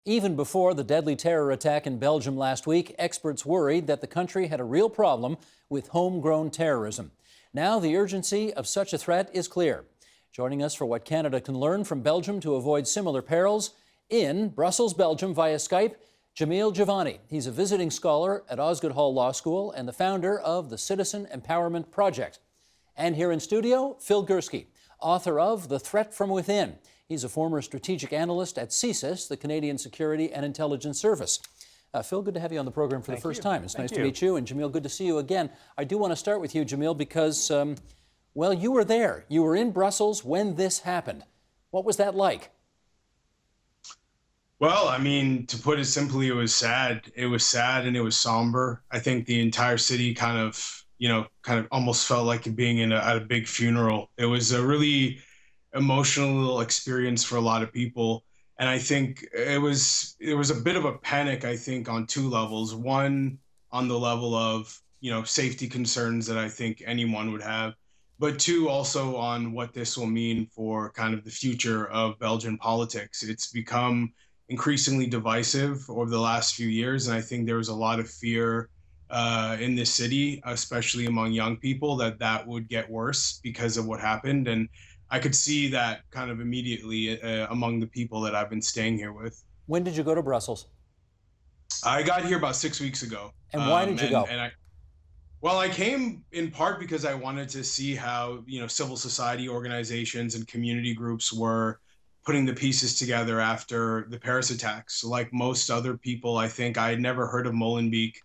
Even before the deadly terror attack in Belgium last week, experts worried that the country had a real problem with homegrown terrorism. Now the urgency of such a threat is clear. Joining us for what Canada can learn from Belgium to avoid similar perils, in Brussels, Belgium, via Skype, Jamil Javani. He's a visiting scholar at Osgoode Hall Law School and the founder of the Citizen Empowerment Project. And here in studio, Phil Gursky, author of The Threat from Within. He's a former strategic analyst at CSIS, the Canadian Security and Intelligence Service. Phil, good to have you on the program for the first time. It's nice to meet you. And Jamil, good to see you again. I do want to start with you, Jamil, because, well, you were there. You were in Brussels when this happened. What was that like? Well, I mean, to put it simply, it was sad. It was sad and it was somber. I think the entire city kind of almost felt like being at a big funeral. It was a really emotional experience for a lot of people. And I think it was a bit of a panic, I think, on two levels. One, on the level of, safety concerns that I think anyone would have. But two, also on what this will mean for kind of the future of Belgian politics. It's become increasingly divisive over the last few years. And I think there was a lot of fear in this city, especially among young people, that would get worse because of what happened. And I could see that kind of immediately among the people that I've been staying here with. When did you go to Brussels? I got here about 6 weeks ago. And why did you go? I came in part because I wanted to see how, civil society organizations and community groups were putting the pieces together after the Paris attacks. Like most other people, I think I had never heard of Molenbeek,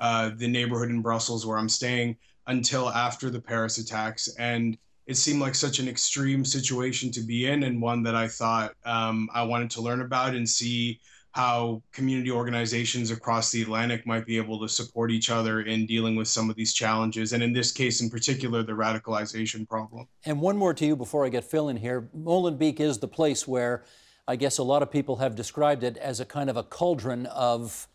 the neighborhood in Brussels where I'm staying, until after the Paris attacks. And it seemed like such an extreme situation to be in, and one that I thought I wanted to learn about and see how community organizations across the Atlantic might be able to support each other in dealing with some of these challenges, and in this case in particular, the radicalization problem. And one more to you before I get Phil in here. Molenbeek is the place where I guess a lot of people have described it as a kind of a cauldron of,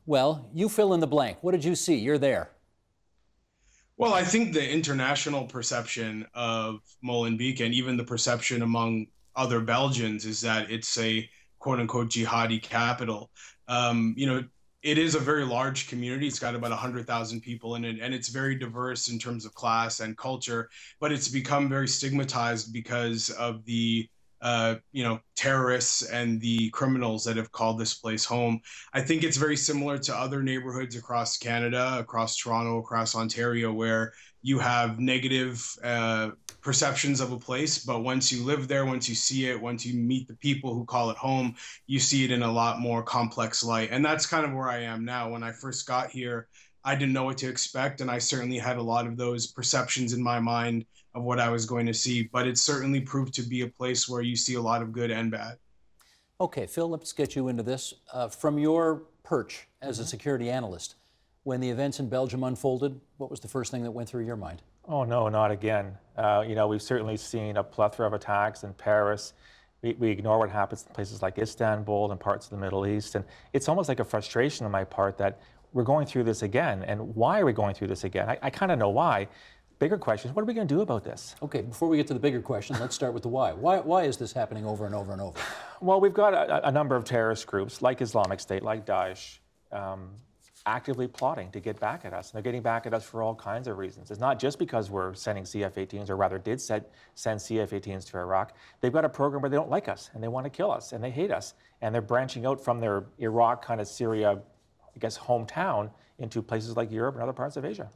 well, you fill in the blank. What did you see? You're there. Well, I think the international perception of Molenbeek, and even the perception among other Belgians, is that it's a quote-unquote jihadi capital. It is a very large community. It's got about 100,000 people in it, and it's very diverse in terms of class and culture, but it's become very stigmatized because of the terrorists and the criminals that have called this place home. I think it's very similar to other neighborhoods across Canada, across Toronto, across Ontario, where you have negative perceptions of a place, but once you live there, once you see it, once you meet the people who call it home, you see it in a lot more complex light. And that's kind of where I am now. When I first got here, I didn't know what to expect, and I certainly had a lot of those perceptions in my mind of what I was going to see, but it certainly proved to be a place where you see a lot of good and bad. Okay, Phil, let's get you into this. From your perch as a security analyst, when the events in Belgium unfolded, what was the first thing that went through your mind? Oh, no, not again. We've certainly seen a plethora of attacks in Paris. We ignore what happens in places like Istanbul and parts of the Middle East. And it's almost like a frustration on my part that we're going through this again. And why are we going through this again? I kind of know why. Bigger question is, what are we going to do about this? Okay, before we get to the bigger question, let's start with the why. Why is this happening over and over and over? Well, we've got a number of terrorist groups like Islamic State, like Daesh, actively plotting to get back at us. And they're getting back at us for all kinds of reasons. It's not just because we're sending CF-18s, or rather did send CF-18s to Iraq. They've got a program where they don't like us, and they want to kill us, and they hate us. And they're branching out from their Iraq, kind of Syria, I guess, hometown into places like Europe and other parts of Asia.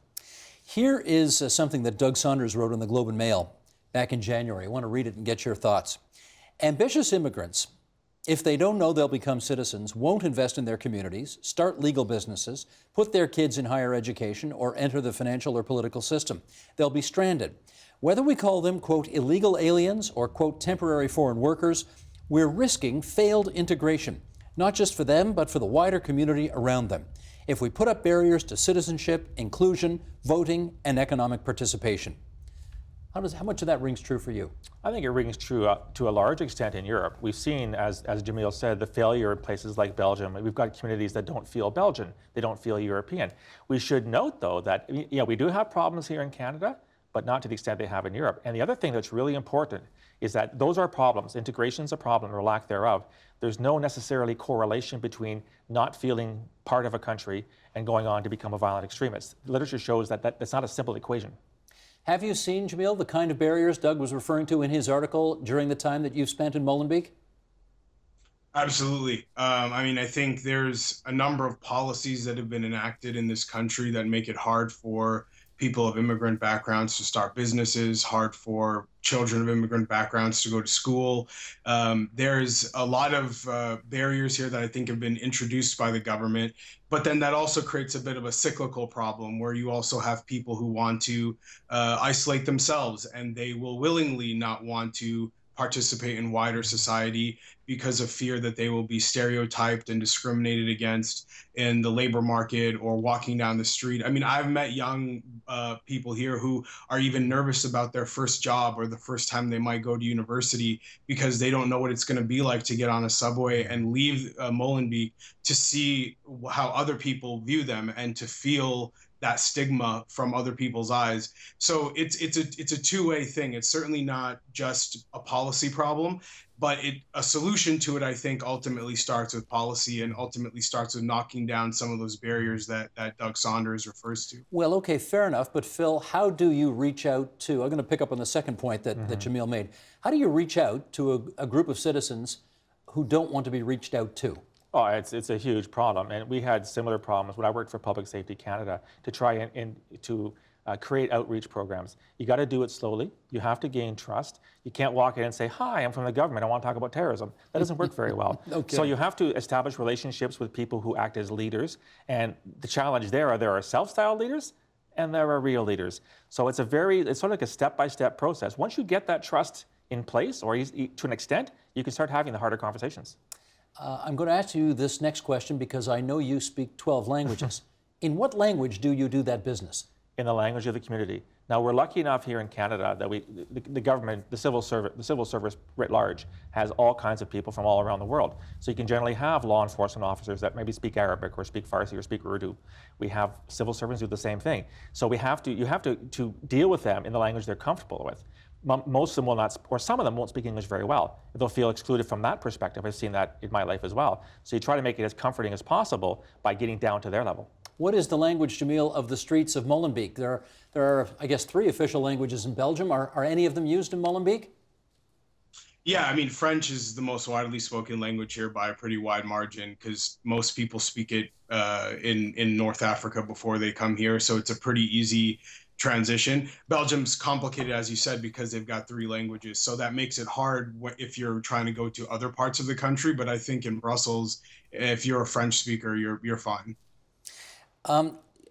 Here is something that Doug Saunders wrote in the Globe and Mail back in January. I want to read it and get your thoughts. Ambitious immigrants, if they don't know they'll become citizens, won't invest in their communities, start legal businesses, put their kids in higher education, or enter the financial or political system. They'll be stranded. Whether we call them, quote, illegal aliens or, quote, temporary foreign workers, we're risking failed integration, not just for them, but for the wider community around them, if we put up barriers to citizenship, inclusion, voting, and economic participation. How much of that rings true for you? I think it rings true to a large extent in Europe. We've seen, as Jamil said, the failure in places like Belgium. We've got communities that don't feel Belgian. They don't feel European. We should note, though, that we do have problems here in Canada, but not to the extent they have in Europe. And the other thing that's really important is that those are problems. Integration is a problem or lack thereof. There's no necessarily correlation between not feeling part of a country and going on to become a violent extremist. Literature shows that that's not a simple equation. Have you seen, Jamil, the kind of barriers Doug was referring to in his article during the time that you've spent in Molenbeek? Absolutely. I mean, I think there's a number of policies that have been enacted in this country that make it hard for people of immigrant backgrounds to start businesses, hard for children of immigrant backgrounds to go to school. There's a lot of barriers here that I think have been introduced by the government, but then that also creates a bit of a cyclical problem where you also have people who want to isolate themselves, and they will willingly not want to participate in wider society because of fear that they will be stereotyped and discriminated against in the labor market or walking down the street. I mean, I've met young people here who are even nervous about their first job or the first time they might go to university because they don't know what it's going to be like to get on a subway and leave Molenbeek to see how other people view them and to feel that stigma from other people's eyes. So it's a two-way thing. It's certainly not just a policy problem, but a solution to it, I think, ultimately starts with policy and ultimately starts with knocking down some of those barriers that Doug Saunders refers to. Well, okay, fair enough. But Phil, how do you reach out to, I'm going to pick up on the second point that Jamil made. How do you reach out to a group of citizens who don't want to be reached out to? Oh, it's a huge problem, and we had similar problems when I worked for Public Safety Canada to try and create outreach programs. You got to do it slowly. You have to gain trust. You can't walk in and say, "Hi, I'm from the government. I want to talk about terrorism." That doesn't work very well. Okay. So you have to establish relationships with people who act as leaders, and the challenge there are self-styled leaders and there are real leaders. So it's sort of like a step-by-step process. Once you get that trust in place, or to an extent, you can start having the harder conversations. I'm going to ask you this next question because I know you speak 12 languages. In what language do you do that business? In the language of the community. Now, we're lucky enough here in Canada that the government, the civil service writ large, has all kinds of people from all around the world. So you can generally have law enforcement officers that maybe speak Arabic or speak Farsi or speak Urdu. We have civil servants do the same thing. So you have to deal with them in the language they're comfortable with. Most of them will not, or some of them won't speak English very well. They'll feel excluded from that perspective. I've seen that in my life as well. So you try to make it as comforting as possible by getting down to their level. What is the language, Jamil, of the streets of Molenbeek? There are, I guess, 3 official languages in Belgium. Are any of them used in Molenbeek? Yeah, I mean, French is the most widely spoken language here by a pretty wide margin because most people speak it in North Africa before they come here. So it's a pretty easy transition. Belgium's complicated, as you said, because they've got 3 languages. So that makes it hard if you're trying to go to other parts of the country. But I think in Brussels, if you're a French speaker, you're fine.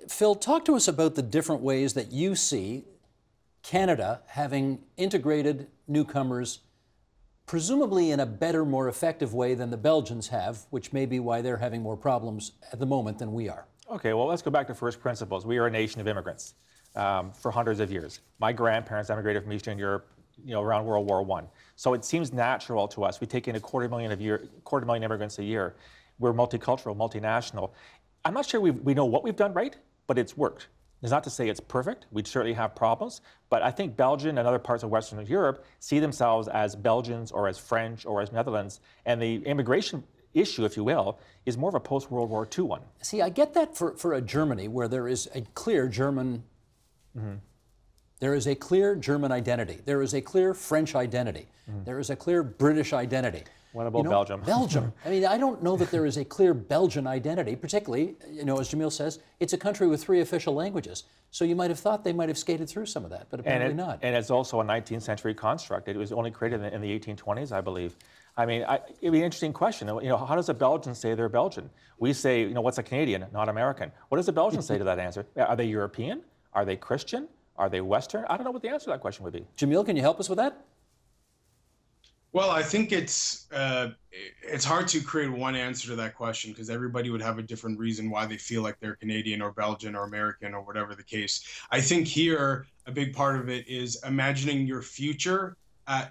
Phil, talk to us about the different ways that you see Canada having integrated newcomers, presumably in a better, more effective way than the Belgians have, which may be why they're having more problems at the moment than we are. Okay, well, let's go back to first principles. We are a nation of immigrants for hundreds of years. My grandparents emigrated from Eastern Europe, around World War I. So it seems natural to us. We take in a quarter million immigrants a year. We're multicultural, multinational. I'm not sure we know what we've done right, but it's worked. It's not to say it's perfect. We'd certainly have problems, but I think Belgium and other parts of Western Europe see themselves as Belgians or as French or as Netherlands, and the immigration issue, if you will, is more of a post-World War II one. See, I get that for a Germany where there is a clear German, there is a clear German identity. There is a clear French identity. There is a clear British identity. What about Belgium? Belgium. I mean, I don't know that there is a clear Belgian identity, particularly, as Jamil says, it's a country with 3 official languages. So you might have thought they might have skated through some of that, but apparently not. And it's also a 19th century construct. It was only created in the 1820s, I believe. I mean, it'd be an interesting question. How does a Belgian say they're Belgian? We say, what's a Canadian, not American? What does a Belgian say to that answer? Are they European? Are they Christian? Are they Western? I don't know what the answer to that question would be. Jamil, can you help us with that? Well, I think it's hard to create one answer to that question because everybody would have a different reason why they feel like they're Canadian or Belgian or American or whatever the case. I think here a big part of it is imagining your future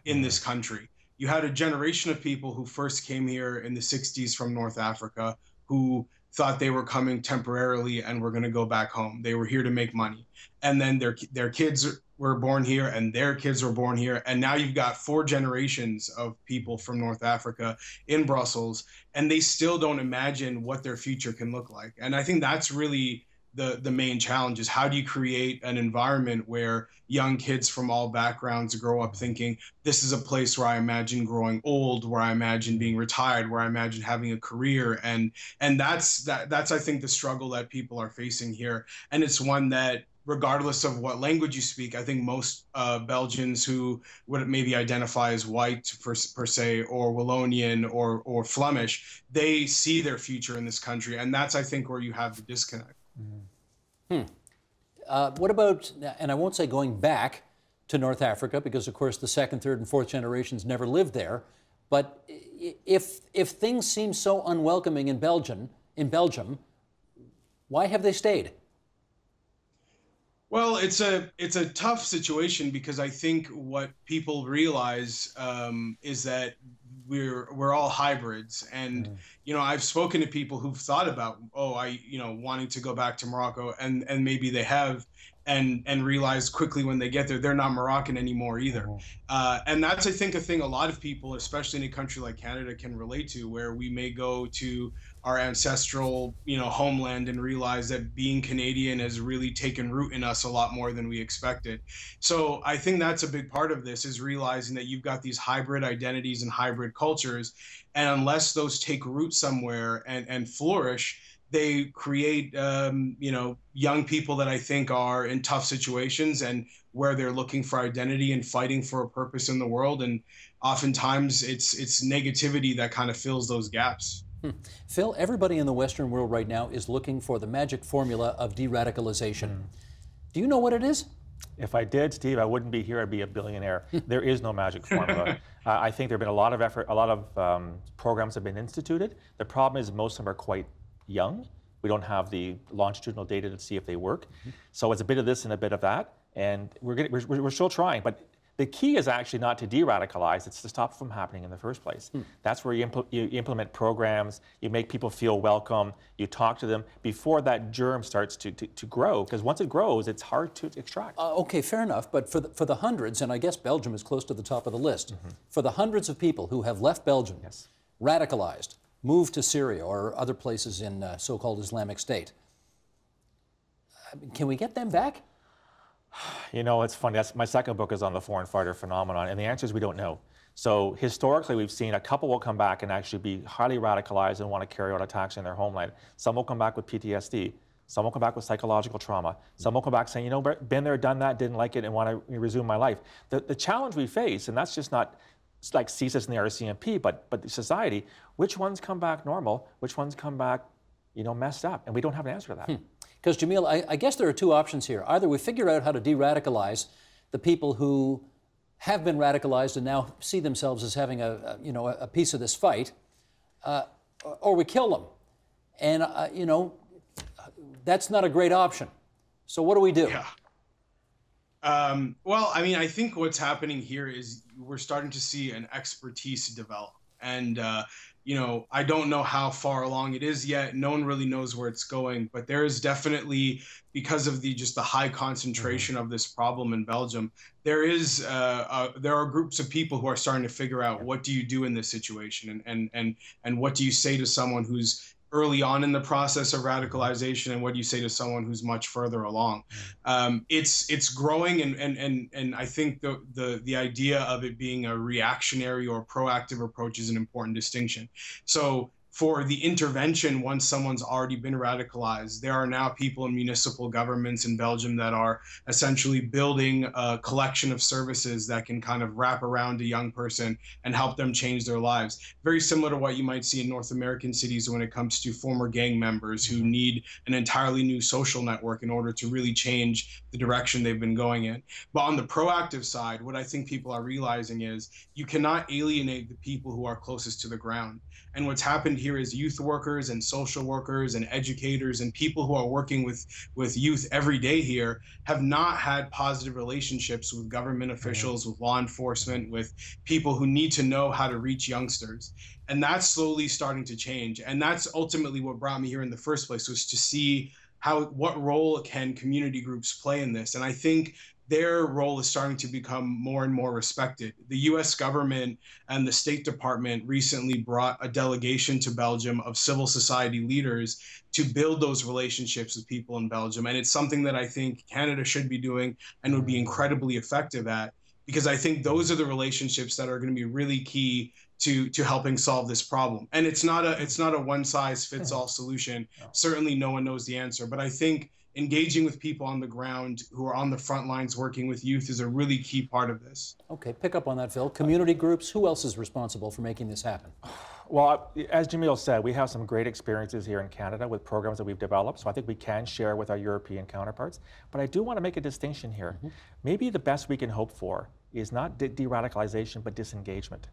in this country. You had a generation of people who first came here in the 60s from North Africa who thought they were coming temporarily and were going to go back home. They were here to make money. And then their kids were born here and their kids were born here. And now you've got 4 generations of people from North Africa in Brussels, and they still don't imagine what their future can look like. And I think that's really the main challenge, is how do you create an environment where young kids from all backgrounds grow up thinking, this is a place where I imagine growing old, where I imagine being retired, where I imagine having a career. And that's I think the struggle that people are facing here. And it's one that, regardless of what language you speak, I think most Belgians who would maybe identify as white per se, or Wallonian or Flemish, they see their future in this country. And that's, I think, where you have the disconnect. What about, and I won't say going back to North Africa, because of course the second, third, and fourth generations never lived there, but if things seem so unwelcoming in Belgium, why have they stayed? Well, it's a tough situation, because I think what people realize is that we're all hybrids. And I've spoken to people who've thought about, wanting to go back to Morocco, and maybe they have, and realize quickly when they get there they're not Moroccan anymore either. And that's, I think, a thing a lot of people, especially in a country like Canada, can relate to, where we may go to our ancestral homeland and realize that being Canadian has really taken root in us a lot more than we expected. So I think that's a big part of this, is realizing that you've got these hybrid identities and hybrid cultures, and unless those take root somewhere and flourish, they create young people that I think are in tough situations, and where they're looking for identity and fighting for a purpose in the world. And oftentimes it's negativity that kind of fills those gaps. Phil, everybody in the Western world right now is looking for the magic formula of deradicalization. Do you know what it is? If I did, Steve, I wouldn't be here. I'd be a billionaire. There is no magic formula. I think there have been a lot of effort, a lot of programs have been instituted. The problem is most of them are quite young. We don't have the longitudinal data to see if they work. So it's a bit of this and a bit of that. And we're still trying. But the key is actually not to de-radicalize, it's to stop it from happening in the first place. That's where you implement programs, you make people feel welcome, you talk to them before that germ starts to grow, because once it grows, it's hard to extract. Okay, fair enough, but for the hundreds, and I guess Belgium is close to the top of the list, for the hundreds of people who have left Belgium, radicalized, moved to Syria or other places in so-called Islamic State, can we get them back? It's funny. That's my second book is on the foreign fighter phenomenon, and the answer is we don't know. So historically, we've seen a couple will come back and actually be highly radicalized and want to carry out attacks in their homeland. Some will come back with PTSD. Some will come back with psychological trauma. Some will come back saying, been there, done that, didn't like it, and want to resume my life. The challenge we face, and that's just not like CSIS and the RCMP, but the society, which ones come back normal, which ones come back, messed up, and we don't have an answer to that. Because, Jamil, I guess there are two options here. Either we figure out how to de-radicalize the people who have been radicalized and now see themselves as having a piece of this fight, or we kill them. And, that's not a great option. So what do we do? Yeah. Well, I mean, I think what's happening here is we're starting to see an expertise develop. And, I don't know how far along it is yet. No one really knows where it's going, but there is definitely, because of the high concentration of this problem in Belgium, there are groups of people who are starting to figure out, what do you do in this situation, and what do you say to someone who's early on in the process of radicalization, and what do you say to someone who's much further along? It's growing, and I think the idea of it being a reactionary or proactive approach is an important distinction. So for the intervention, once someone's already been radicalized, there are now people in municipal governments in Belgium that are essentially building a collection of services that can kind of wrap around a young person and help them change their lives. Very similar to what you might see in North American cities when it comes to former gang members who need an entirely new social network in order to really change the direction they've been going in. But on the proactive side, what I think people are realizing is you cannot alienate the people who are closest to the ground. And what's happened here here as youth workers and social workers and educators and people who are working with youth every day here have not had positive relationships with government officials, with law enforcement, with people who need to know how to reach youngsters. And that's slowly starting to change. And that's ultimately what brought me here in the first place, was to see what role can community groups play in this. And I think their role is starting to become more and more respected. The US government and the State Department recently brought a delegation to Belgium of civil society leaders to build those relationships with people in Belgium. And it's something that I think Canada should be doing and would be incredibly effective at, because I think those are the relationships that are going to be really key to helping solve this problem. And it's not a one size fits all solution. Certainly no one knows the answer, but I think engaging with people on the ground who are on the front lines working with youth is a really key part of this. Okay, pick up on that, Phil. Community groups, who else is responsible for making this happen? Well, as Jamil said, we have some great experiences here in Canada with programs that we've developed, so I think we can share with our European counterparts. But I do want to make a distinction here. Maybe the best we can hope for is not de-radicalization, but disengagement.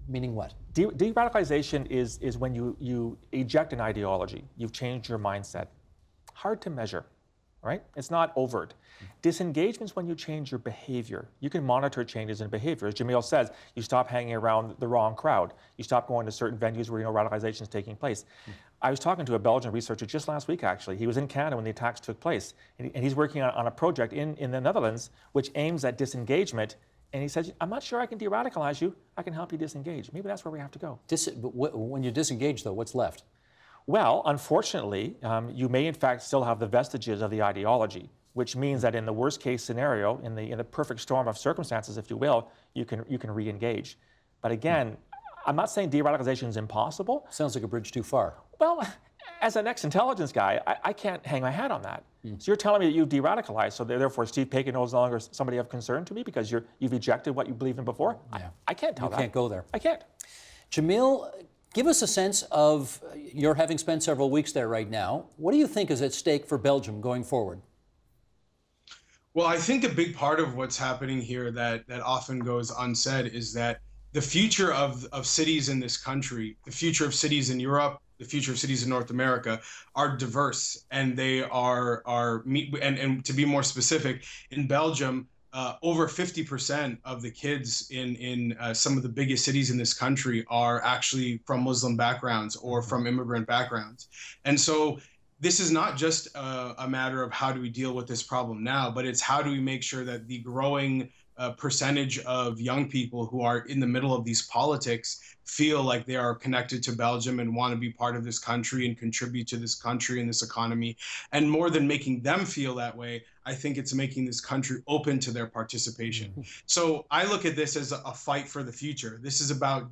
Meaning what? De-radicalization is when you eject an ideology, you've changed your mindset. Hard to measure, right? It's not overt. Disengagement is when you change your behavior. You can monitor changes in behavior. As Jamil says, you stop hanging around the wrong crowd. You stop going to certain venues where you know radicalization is taking place. I was talking to a Belgian researcher just last week, actually. He was in Canada when the attacks took place. And he's working on a project in the Netherlands which aims at disengagement. And he says, I'm not sure I can de-radicalize you. I can help you disengage. Maybe that's where we have to go. But when you disengage, though, what's left? Well, unfortunately, you may in fact still have the vestiges of the ideology, which means that in the worst case scenario, in the perfect storm of circumstances, if you will, you can re-engage. But again, I'm not saying de-radicalization is impossible. Sounds like a bridge too far. Well, as an ex-intelligence guy, I can't hang my hat on that. So you're telling me that you've de-radicalized, so therefore Steve Paikin is no longer somebody of concern to me because you've ejected what you believed in before? Yeah. I can't tell that. You can't go there. I can't. Jamil, give us a sense of, you're having spent several weeks there right now. What do you think is at stake for Belgium going forward? Well, I think a big part of what's happening here that often goes unsaid is that the future of cities in this country, the future of cities in Europe, the future of cities in North America are diverse, and they and to be more specific, in Belgium, over 50% of the kids in some of the biggest cities in this country are actually from Muslim backgrounds or from immigrant backgrounds. And so this is not just a matter of how do we deal with this problem now, but it's how do we make sure that the growing percentage of young people who are in the middle of these politics feel like they are connected to Belgium and want to be part of this country and contribute to this country and this economy. And more than making them feel that way, I think it's making this country open to their participation. So I look at this as a fight for the future. This is about,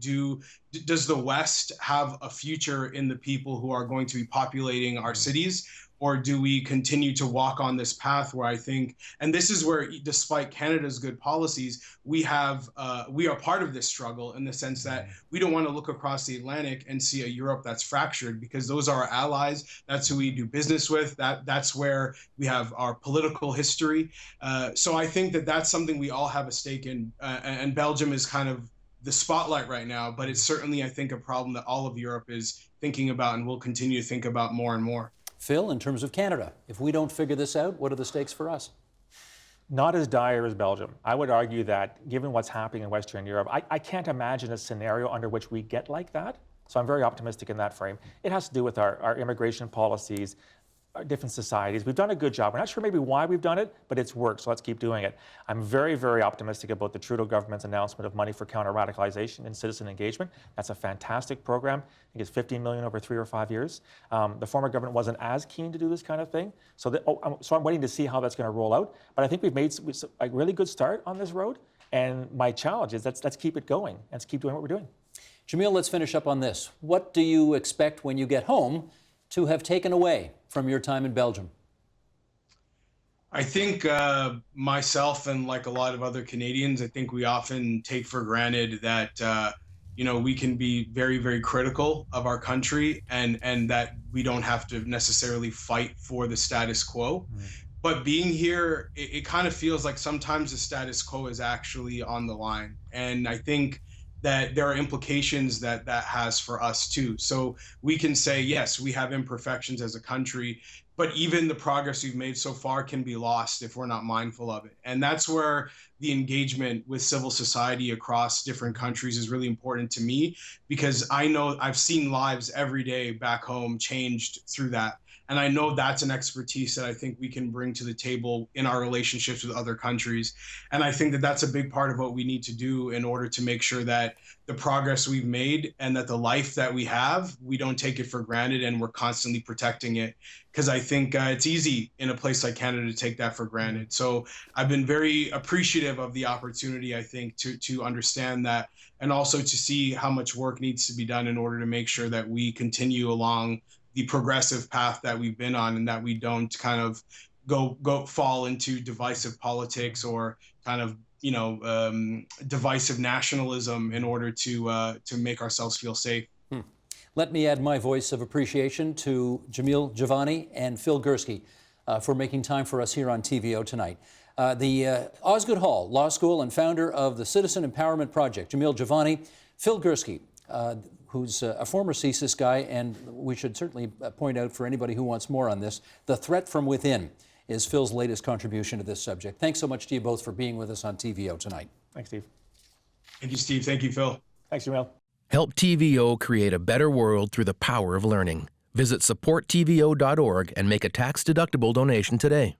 does the West have a future in the people who are going to be populating our cities? Or do we continue to walk on this path where I think, and this is where, despite Canada's good policies, we are part of this struggle in the sense that we don't want to look across the Atlantic and see a Europe that's fractured, because those are our allies. That's who we do business with. That's where we have our political history. So I think that's something we all have a stake in, and Belgium is kind of the spotlight right now, but it's certainly, I think, a problem that all of Europe is thinking about and will continue to think about more and more. Phil, in terms of Canada, if we don't figure this out, what are the stakes for us? Not as dire as Belgium. I would argue that given what's happening in Western Europe, I can't imagine a scenario under which we get like that. So I'm very optimistic in that frame. It has to do with our immigration policies, our different societies. We've done a good job. We're not sure maybe why we've done it, but it's worked, so let's keep doing it. I'm very, very optimistic about the Trudeau government's announcement of money for counter-radicalization and citizen engagement. That's a fantastic program. I think it's $15 million over 3 or 5 years. The former government wasn't as keen to do this kind of thing, so I'm waiting to see how that's going to roll out. But I think we've made a really good start on this road, and my challenge is let's keep it going. Let's keep doing what we're doing. Jamil, let's finish up on this. What do you expect when you get home to have taken away from your time in Belgium? I think myself and like a lot of other Canadians, I think we often take for granted that we can be very, very critical of our country and that we don't have to necessarily fight for the status quo. But being here, it kind of feels like sometimes the status quo is actually on the line. And I think that there are implications that that has for us too. So we can say, yes, we have imperfections as a country, but even the progress we've made so far can be lost if we're not mindful of it. And that's where the engagement with civil society across different countries is really important to me, because I know I've seen lives every day back home changed through that. And I know that's an expertise that I think we can bring to the table in our relationships with other countries. And I think that that's a big part of what we need to do in order to make sure that the progress we've made and that the life that we have, we don't take it for granted and we're constantly protecting it. Because I think it's easy in a place like Canada to take that for granted. So I've been very appreciative of the opportunity, I think, to understand that, and also to see how much work needs to be done in order to make sure that we continue along the progressive path that we've been on, and that we don't kind of go fall into divisive politics or kind of divisive nationalism in order to make ourselves feel safe. Let me add my voice of appreciation to Jamil Javani and Phil Gursky for making time for us here on TVO tonight. The Osgoode Hall Law School and founder of the Citizen Empowerment Project, Jamil Javani, Phil Gursky, who's a former CSIS guy, and we should certainly point out for anybody who wants more on this, The Threat from Within is Phil's latest contribution to this subject. Thanks so much to you both for being with us on TVO tonight. Thanks, Steve. Thank you, Steve. Thank you, Phil. Thanks, Jamil. Help TVO create a better world through the power of learning. Visit supporttvo.org and make a tax-deductible donation today.